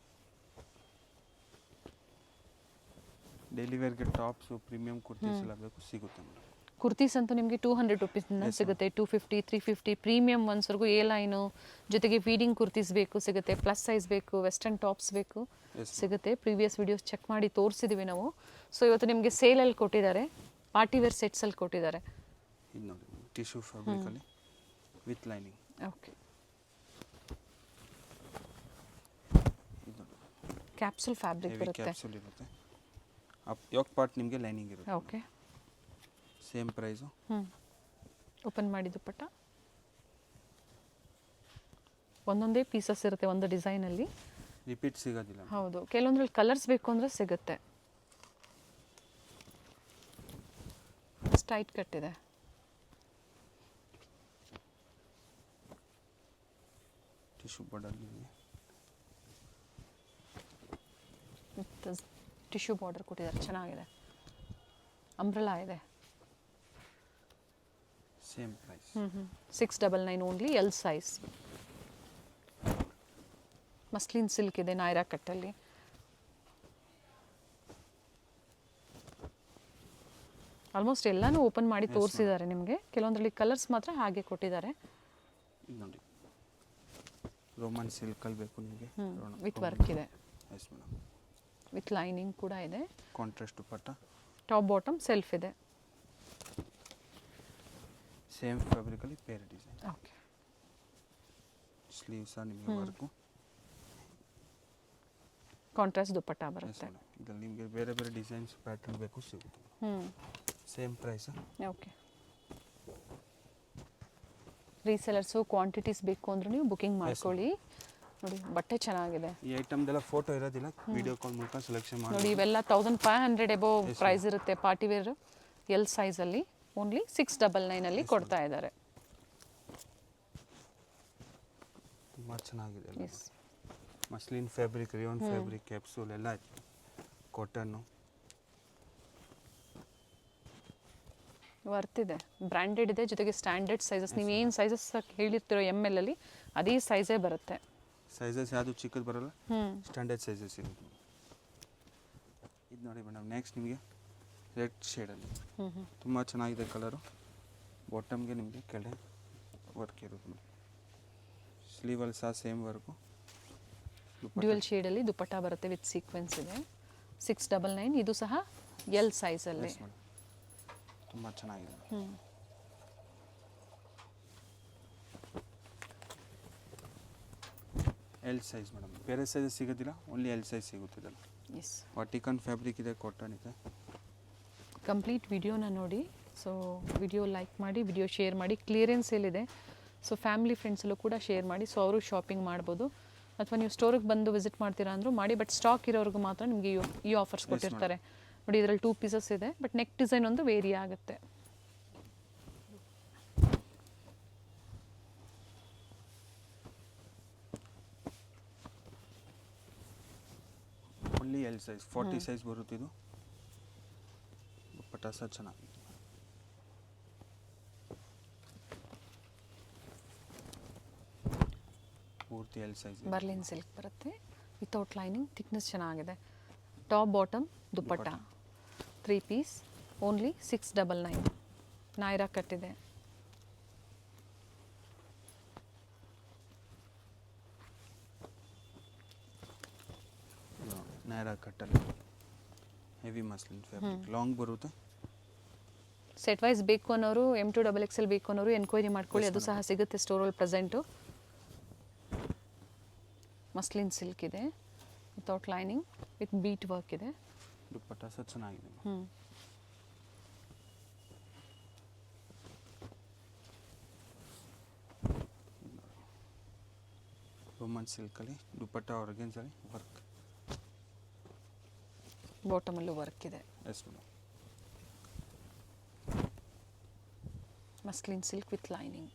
Speaker 2: ಡೈಲಿ ವೇರ್ಗೆ ಟಾಪ್ಸು ಪ್ರೀಮಿಯಂ ಕುರ್ತೀಸ್ ಎಲ್ಲ ಬೇಕು ಸಿಗುತ್ತೆ ಮೇಡಮ್.
Speaker 1: ಕುರ್ತೀಸ್ ಅಂತೂ ನಿಮಗೆ 200 ರುಪೀಸಿಂದ ಸಿಗುತ್ತೆ. 250, 350 ಪ್ರೀಮಿಯಂ ಒನ್ಸ್ವರೆಗೂ ಎ ಲೈನು ಜೊತೆಗೆ ಫೀಡಿಂಗ್ ಕುರ್ತೀಸ್ ಬೇಕು ಸಿಗುತ್ತೆ. ಪ್ಲಸ್ ಸೈಜ್ ಬೇಕು, ವೆಸ್ಟರ್ನ್ ಟಾಪ್ಸ್ ಬೇಕು ಸಿಗುತ್ತೆ. ಪ್ರೀವಿಯಸ್ ವಿಡಿಯೋಸ್ ಚೆಕ್ ಮಾಡಿ ತೋರಿಸಿದ್ದೀವಿ ನಾವು. ಸೊ ಇವತ್ತು ನಿಮಗೆ ಸೇಲಲ್ಲಿ ಕೊಟ್ಟಿದ್ದಾರೆ, ಪಾರ್ಟಿ ವೇರ್ ಸೆಟ್ಸಲ್ಲಿ ಕೊಟ್ಟಿದ್ದಾರೆ.
Speaker 2: ಇದು ನೋಡಿ ಟಿಶ್ಯೂ ಫ್ಯಾಬ್ರಿಕಲ್ಲಿ with lining.
Speaker 1: Okay, capsule fabric ಬರುತ್ತೆ.
Speaker 2: ಕ್ಯಾಪ್ಸೂಲ್ ಇರುತ್ತೆ. ಯೋಕ್ ಪಾರ್ಟ್ ನಿಮಗೆ ಲೈನಿಂಗ್ ಇರುತ್ತೆ.
Speaker 1: Okay,
Speaker 2: same price.
Speaker 1: ಓಪನ್ ಮಾಡಿ ದುಪ್ಪಟ್ಟ ಒಂದೊಂದೇ ಪೀಸಸ್ ಇರುತ್ತೆ ಒಂದು ಡಿಸೈನಲ್ಲಿ.
Speaker 2: ರಿಪೀಟ್ ಸಿಗೋದಿಲ್ಲ.
Speaker 1: ಹೌದು, ಕೆಲವೊಂದ್ರಲ್ಲಿ ಕಲರ್ಸ್ ಬೇಕು ಅಂದರೆ ಸಿಗುತ್ತೆ. ಸ್ಟೈಟ್ ಕಟ್ಟಿದೆ.
Speaker 2: ಟಿಶ್ಯೂ ಬಾರ್ಡರ್
Speaker 1: ಟಿಶ್ಯೂ ಬಾರ್ಡರ್ ಕೊಟ್ಟಿದ್ದಾರೆ, ಚೆನ್ನಾಗಿದೆ. ಅಂಬ್ರೆಲಾ ಇದೆ.
Speaker 2: Same price.
Speaker 1: 699 only, L size. Muslin silk ಇದೆ ನಾಯ್ರಾ ಕಟ್ಟಲ್ಲಿ. ಆಲ್ಮೋಸ್ಟ್ ಎಲ್ಲಾನು ಓಪನ್ ಮಾಡಿ ತೋರಿಸಿದ್ದಾರೆ ನಿಮಗೆ. ಕೆಲವೊಂದರಲ್ಲಿ ಕಲರ್ಸ್ ಮಾತ್ರ ಹಾಗೆ ಕೊಟ್ಟಿದ್ದಾರೆ.
Speaker 2: ಇದು ನೋಡಿ ರೋಮನ್ ಸಿಲ್ಕಲ್ಲಿ ಬೇಕು ನಿಮಗೆ.
Speaker 1: ವಿತ್ ವರ್ಕ್ ಇದೆ.
Speaker 2: Yes madam.
Speaker 1: ವಿತ್ ಲೈನಿಂಗ್ ಕೂಡ ಇದೆ.
Speaker 2: Contrast dupatta.
Speaker 1: Top bottom self ಇದೆ.
Speaker 2: ಸೇಮ್ ಫ್ಯಾಬ್ರಿಕಲ್ಲಿ ಪೇರ್ ಡಿಸೈನ್.
Speaker 1: ಓಕೆ,
Speaker 2: ಸ್ಲೀವ್ಸ್ ನಿಮಗೆ ವರ್ಕು.
Speaker 1: ಕಾಂಟ್ರಾಸ್ಟ್ ದುಪ್ಪಟ್ಟ ಬರುತ್ತೆ.
Speaker 2: ಇದರಲ್ಲಿ ನಿಮಗೆ ಬೇರೆ ಬೇರೆ ಡಿಸೈನ್ಸ್ ಪ್ಯಾಟರ್ನ್ ಬೇಕು ಸಿಗುತ್ತೆ. Same price.
Speaker 1: Okay, resellers quantities ಬೇಕು ಅಂದ್ರೂ ನೀವು ಬುಕಿಂಗ್ ಮಾಡ್ಕೊಳ್ಳಿ. ನೋಡಿ ಬಟ್ಟೆ ಚೆನ್ನಾಗಿದೆ.
Speaker 2: ಈ ಐಟಮ್ದೆಲ್ಲ ಫೋಟೋ ಇರೋದಿಲ್ಲ, ವಿಡಿಯೋ ಕಾಲ್ ಮೂಲಕ ಸೆಲೆಕ್ಷನ್ ಮಾಡಿ.
Speaker 1: ನೋಡಿ ಇವೆಲ್ಲ 1500 ಎಬೋವ್ ಪ್ರೈಸ್ ಇರುತ್ತೆ. ಪಾರ್ಟಿ ವೇರ್ ಎಲ್ ಸೈಜಲ್ಲಿ ಓನ್ಲಿ 699 ಕೊಡ್ತಾ ಇದ್ದಾರೆ.
Speaker 2: ತುಂಬ ಚೆನ್ನಾಗಿದೆ. Muslin fabric, rayon fabric, capsule ಎಲ್ಲ ಕಾಟನ್ನು
Speaker 1: ವರ್ತ್ ಇದೆ, ಬ್ರ್ಯಾಂಡೆಡ್ ಇದೆ, ಜೊತೆಗೆ ಸ್ಟ್ಯಾಂಡರ್ಡ್ ಸೈಜಸ್. ನೀವು ಏನು ಸೈಜಸ್ ಹೇಳಿರ್ತೀರೋ ML ಅಲ್ಲಿ ಅದೇ ಸೈಜೇ ಬರುತ್ತೆ.
Speaker 2: ಸೈಜಸ್ ಯಾವುದು ಚಿಕ್ಕದು ಬರಲ್ಲ, ಸ್ಟ್ಯಾಂಡರ್ಡ್ ಸೈಜಸ್ ಇರುತ್ತೆ. ಇದು ನೋಡಿ ಮೇಡಮ್, ನೆಕ್ಸ್ಟ್ ನಿಮಗೆ ರೆಡ್ ಶೇಡಲ್ಲಿ ತುಂಬ ಚೆನ್ನಾಗಿದೆ ಕಲರು. ಬಾಟಮ್ಗೆ ನಿಮಗೆ ಕೆಳಗೆ ವರ್ಕ್ ಇರುತ್ತೆ. ಸ್ಲೀವಲ್ಲಿ ಸಹ ಸೇಮ್ ವರ್ಕು.
Speaker 1: ಡ್ಯುಯಲ್ ಶೇಡಲ್ಲಿ ದುಪ್ಪಟ್ಟ ಬರುತ್ತೆ ವಿತ್ ಸೀಕ್ವೆನ್ಸ್ ಇದೆ. 699. ಇದು ಸಹ ಎಲ್ ಸೈಜಲ್ಲಿ.
Speaker 2: ತುಂಬ ಚೆನ್ನಾಗಿದೆ. ಎಲ್ ಸೈಜ್ ಮೇಡಮ್, ಬೇರೆ ಸೈಜ್ ಸಿಗೋದಿಲ್ಲ, ಓನ್ಲಿ ಎಲ್ ಸೈಜ್ ಸಿಗುತ್ತಿದ್ದಲ್ಲ.
Speaker 1: ಎಸ್,
Speaker 2: ವಾಟಿಕನ್ ಫ್ಯಾಬ್ರಿಕ್ ಇದೆ, ಕಾಟನ್ ಇದೆ.
Speaker 1: ಕಂಪ್ಲೀಟ್ ವಿಡಿಯೋನ ನೋಡಿ. ಸೊ ವಿಡಿಯೋ ಲೈಕ್ ಮಾಡಿ, ವಿಡಿಯೋ ಶೇರ್ ಮಾಡಿ. ಕ್ಲಿಯರೆನ್ಸ್ ಸೇಲಿದೆ, ಸೊ ಫ್ಯಾಮಿಲಿ ಫ್ರೆಂಡ್ಸಲ್ಲೂ ಕೂಡ ಶೇರ್ ಮಾಡಿ. ಸೊ ಅವರು ಶಾಪಿಂಗ್ ಮಾಡ್ಬೋದು. ಅಥವಾ ನೀವು ಸ್ಟೋರಿಗೆ ಬಂದು ವಿಸಿಟ್ ಮಾಡ್ತೀರಾ ಅಂದರೂ ಮಾಡಿ. ಬಟ್ ಸ್ಟಾಕ್ ಇರೋರ್ಗೂ ಮಾತ್ರ ನಿಮಗೆ ಈ ಆಫರ್ಸ್ ಕೊಟ್ಟಿರ್ತಾರೆ. ನೋಡಿ ಇದರಲ್ಲಿ 2 ಪೀಸಸ್ ಇದೆ, ಬಟ್ ನೆಕ್ ಡಿಸೈನ್ ಒಂದು ವೇರಿ ಆಗುತ್ತೆ.
Speaker 2: ಓನ್ಲಿ ಎಲ್ ಸೈಜ್, 40 ಸೈಜ್ ಬರುತ್ತಿದ್ದು. ದುಪ್ಪಟ್ಟ ಸಹ ಚೆನ್ನಾಗಿದೆ. ಪೂರ್ತಿ ಎಲ್ ಸೈಜ್.
Speaker 1: ಬರ್ಲಿನ್ ಸಿಲ್ಕ್ ಬರುತ್ತೆ ವಿತೌಟ್ ಲೈನಿಂಗ್. ಥಿಕ್ನೆಸ್ ಚೆನ್ನಾಗಿದೆ. Top bottom dupatta 3 piece only 699. Naira ಕಟ್ಟಿದೆ.
Speaker 2: ನಾಯ್ರಾ ಕಟ್ಟಲ್ಲಿ ಹೆವಿ ಮಸ್ಲಿನ್ ಫ್ಯಾಬ್ರಿಕ್, ಲಾಂಗ್ ಬರುತ್ತೆ.
Speaker 1: ಸೆಟ್ ವೈಸ್ ಬೇಕು ಅನ್ನೋರು, M2 XXL ಬೇಕು ಅನ್ನೋರು ಎನ್ಕ್ವೈರಿ ಮಾಡ್ಕೊಳ್ಳಿ. ಅದು ಸಹ ಸಿಗುತ್ತೆ ಸ್ಟೋರಲ್ಲಿ ಪ್ರೆಸೆಂಟು. ಮಸ್ಲಿನ್ ಸಿಲ್ಕ್ ಇದೆ without lining with bead work ಇದೆ.
Speaker 2: ದುಪ್ಪಟ್ಟ ಸಹ ಚೆನ್ನಾಗಿದೆ. ರೋಮನ್ ಸಿಲ್ಕಲ್ಲಿ ದುಪ್ಪಟ್ಟ ಆರ್ಗೆನ್ಸಲ್ಲಿ ವರ್ಕ್.
Speaker 1: ಬಾಟಮಲ್ಲೂ ವರ್ಕ್ ಇದೆ.
Speaker 2: Yes madam.
Speaker 1: Muslin silk with lining.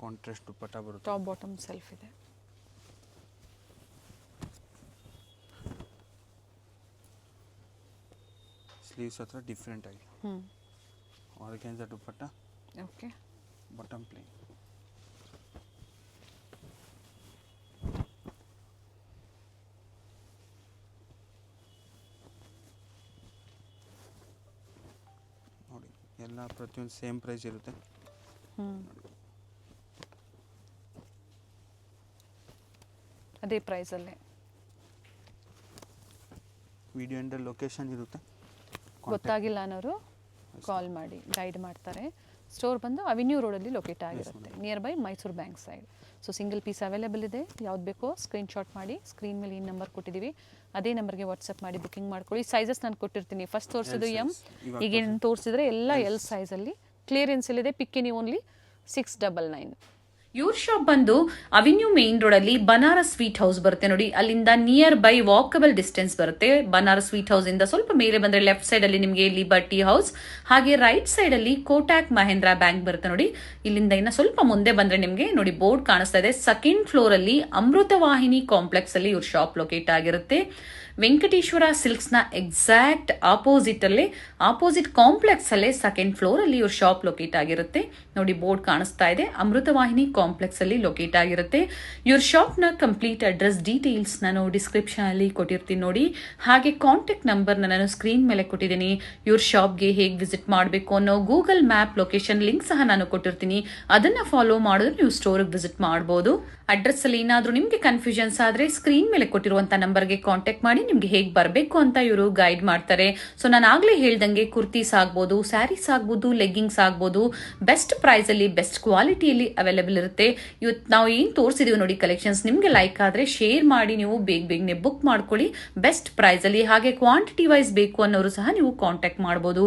Speaker 2: Contrast dupatta ಬರುತ್ತೆ.
Speaker 1: ಟಾಪ್ ಬಾಟಮ್ ಸೆಲ್ಫ್ ಇದೆ.
Speaker 2: ಸ್ಲೀವ್ಸ್ ಹತ್ರ ಡಿಫ್ರೆಂಟ್ ಆಗಿ organza dupatta.
Speaker 1: Okay,
Speaker 2: bottom plain. ಎಲ್ಲ ಪ್ರತಿಯೊಂದು ಸೇಮ್ ಪ್ರೈಸ್ ಇರುತ್ತೆ.
Speaker 1: ಅದೇ ಪ್ರೈಸಲ್ಲೇ.
Speaker 2: ವಿಡಿಯೋ ಎಂಡಲ್ಲಿ ಲೊಕೇಶನ್ ಇರುತ್ತೆ.
Speaker 1: ಗೊತ್ತಾಗಿಲ್ಲ ಅನ್ನೋರು ಕಾಲ್ ಮಾಡಿ ಗೈಡ್ ಮಾಡ್ತಾರೆ. ಸ್ಟೋರ್ ಬಂದು ಅವೆನ್ಯೂ ರೋಡಲ್ಲಿ ಲೊಕೇಟ್ ಆಗಿರುತ್ತೆ, nearby Mysuru bank side. So single piece available ಇದೆ. ಯಾವ್ದು ಬೇಕೋ ಸ್ಕ್ರೀನ್ಶಾಟ್ ಮಾಡಿ, ಸ್ಕ್ರೀನ್ ಮೇಲೆ ಈ ನಂಬರ್ ಕೊಟ್ಟಿದ್ದೀವಿ, ಅದೇ ನಂಬರ್ಗೆ ವಾಟ್ಸಪ್ ಮಾಡಿ ಬುಕಿಂಗ್ ಮಾಡ್ಕೊಳ್ಳಿ. ಸೈಜಸ್ ನಾನು ಕೊಟ್ಟಿರ್ತೀನಿ. ಫಸ್ಟ್ ತೋರಿಸಿದ್ದು ಎಮ್, ಈಗ ಏನು ತೋರಿಸಿದ್ರೆ ಎಲ್ಲ ಎಲ್ ಸೈಜಲ್ಲಿ ಕ್ಲಿಯರೆನ್ಸಲ್ಲಿದೆ. ಪಿಕ್ಕಿನಿ ಓನ್ಲಿ 699.
Speaker 3: ಇವ್ರ ಶಾಪ್ ಬಂದು ಅವೆನ್ಯೂ ಮೇನ್ ರೋಡ್ ಅಲ್ಲಿ ಬನಾರಸ್ ಸ್ವೀಟ್ ಹೌಸ್ ಬರುತ್ತೆ ನೋಡಿ, ಅಲ್ಲಿಂದ ನಿಯರ್ ಬೈ ವಾಕಬಲ್ ಡಿಸ್ಟೆನ್ಸ್ ಬರುತ್ತೆ. ಬನಾರಸ್ ಸ್ವೀಟ್ ಹೌಸ್ ಇಂದ ಸ್ವಲ್ಪ ಮೇಲೆ ಬಂದ್ರೆ ಲೆಫ್ಟ್ ಸೈಡ್ ಅಲ್ಲಿ ನಿಮಗೆ ಲಿಬರ್ಟಿ ಹೌಸ್, ಹಾಗೆ ರೈಟ್ ಸೈಡ್ ಅಲ್ಲಿ ಕೋಟಾಕ್ ಮಹೇಂದ್ರ ಬ್ಯಾಂಕ್ ಬರುತ್ತೆ ನೋಡಿ. ಇಲ್ಲಿಂದ ಇನ್ನ ಸ್ವಲ್ಪ ಮುಂದೆ ಬಂದ್ರೆ ನಿಮಗೆ ನೋಡಿ ಬೋರ್ಡ್ ಕಾಣಿಸ್ತಾ ಇದೆ. ಸೆಕೆಂಡ್ ಫ್ಲೋರ್ ಅಲ್ಲಿ ಅಮೃತವಾಹಿನಿ ಕಾಂಪ್ಲೆಕ್ಸ್ ಅಲ್ಲಿ ಇವ್ರ ಶಾಪ್ ಲೊಕೇಟ್ ಆಗಿರುತ್ತೆ. ವೆಂಕಟೇಶ್ವರ ಸಿಲ್ಕ್ಸ್ ನ ಎಕ್ಸಾಕ್ಟ್ ಆಪೋಸಿಟ್ ಕಾಂಪ್ಲೆಕ್ಸ್ ಅಲ್ಲೇ ಸೆಕೆಂಡ್ ಫ್ಲೋರ್ ಅಲ್ಲಿ ಇವ್ರ ಶಾಪ್ ಲೊಕೇಟ್ ಆಗಿರುತ್ತೆ ನೋಡಿ. ಬೋರ್ಡ್ ಕಾಣಿಸ್ತಾ ಇದೆ, ಅಮೃತವಾಹಿನಿ ಕಾಂಪ್ಲೆಕ್ಸ್ ಅಲ್ಲಿ ಲೊಕೇಟ್ ಆಗಿರುತ್ತೆ. ಇವ್ರ ಶಾಪ್ ನ ಕಂಪ್ಲೀಟ್ ಅಡ್ರೆಸ್ ಡೀಟೇಲ್ಸ್ ನಾನು ಡಿಸ್ಕ್ರಿಪ್ಷನ್ ಅಲ್ಲಿ ಕೊಟ್ಟಿರ್ತೀನಿ ನೋಡಿ. ಹಾಗೆ ಕಾಂಟ್ಯಾಕ್ಟ್ ನಂಬರ್ ನಾನು ಸ್ಕ್ರೀನ್ ಮೇಲೆ ಕೊಟ್ಟಿದ್ದೀನಿ. ಇವ್ರ ಶಾಪ್ಗೆ ಹೇಗೆ ವಿಸಿಟ್ ಮಾಡಬೇಕು ಅನ್ನೋ ಗೂಗಲ್ ಮ್ಯಾಪ್ ಲೊಕೇಶನ್ ಲಿಂಕ್ ಸಹ ನಾನು ಕೊಟ್ಟಿರ್ತೀನಿ. ಅದನ್ನ ಫಾಲೋ ಮಾಡಿದ್ರೆ ನೀವು ಸ್ಟೋರ್ಗೆ ವಿಸಿಟ್ ಮಾಡಬಹುದು. ಅಡ್ರೆಸ್ ಅಲ್ಲಿ ಏನಾದ್ರೂ ನಿಮ್ಗೆ ಕನ್ಫ್ಯೂಷನ್ಸ್ ಆದ್ರೆ ಸ್ಕ್ರೀನ್ ಮೇಲೆ ಕೊಟ್ಟಿರುವಂತ ನಂಬರ್ಗೆ ಕಾಂಟ್ಯಾಕ್ಟ್ ಮಾಡಿ ನಿಮ್ಗೆ ಹೇಗೆ ಬರಬೇಕು ಅಂತ ಇವರು ಗೈಡ್ ಮಾಡ್ತಾರೆ. ಸೊ ನಾನು ಆಗ್ಲೇ ಹೇಳ್ದಂಗೆ ಕುರ್ತೀಸ್ ಆಗ್ಬೋದು, ಸ್ಯಾರೀಸ್ ಆಗ್ಬೋದು, ಲೆಗ್ಗಿಂಗ್ಸ್ ಆಗ್ಬೋದು, ಬೆಸ್ಟ್ ಪ್ರೈಸ್ ಅಲ್ಲಿ ಬೆಸ್ಟ್ ಕ್ವಾಲಿಟಿಯಲ್ಲಿ ಅವೈಲೇಬಲ್ ಇರುತ್ತೆ. ಇವತ್ತು ನಾವು ಏನ್ ತೋರಿಸಿದೀವಿ ನೋಡಿ ಕಲೆಕ್ಷನ್ಸ್, ನಿಮ್ಗೆ ಲೈಕ್ ಆದ್ರೆ ಶೇರ್ ಮಾಡಿ ನೀವು ಬೇಗನೆ ಬುಕ್ ಮಾಡ್ಕೊಳ್ಳಿ ಬೆಸ್ಟ್ ಪ್ರೈಸ್ ಅಲ್ಲಿ. ಹಾಗೆ ಕ್ವಾಂಟಿಟಿ ವೈಸ್ ಬೇಕು ಅನ್ನೋರು ಸಹ ನೀವು ಕಾಂಟ್ಯಾಕ್ಟ್ ಮಾಡಬಹುದು.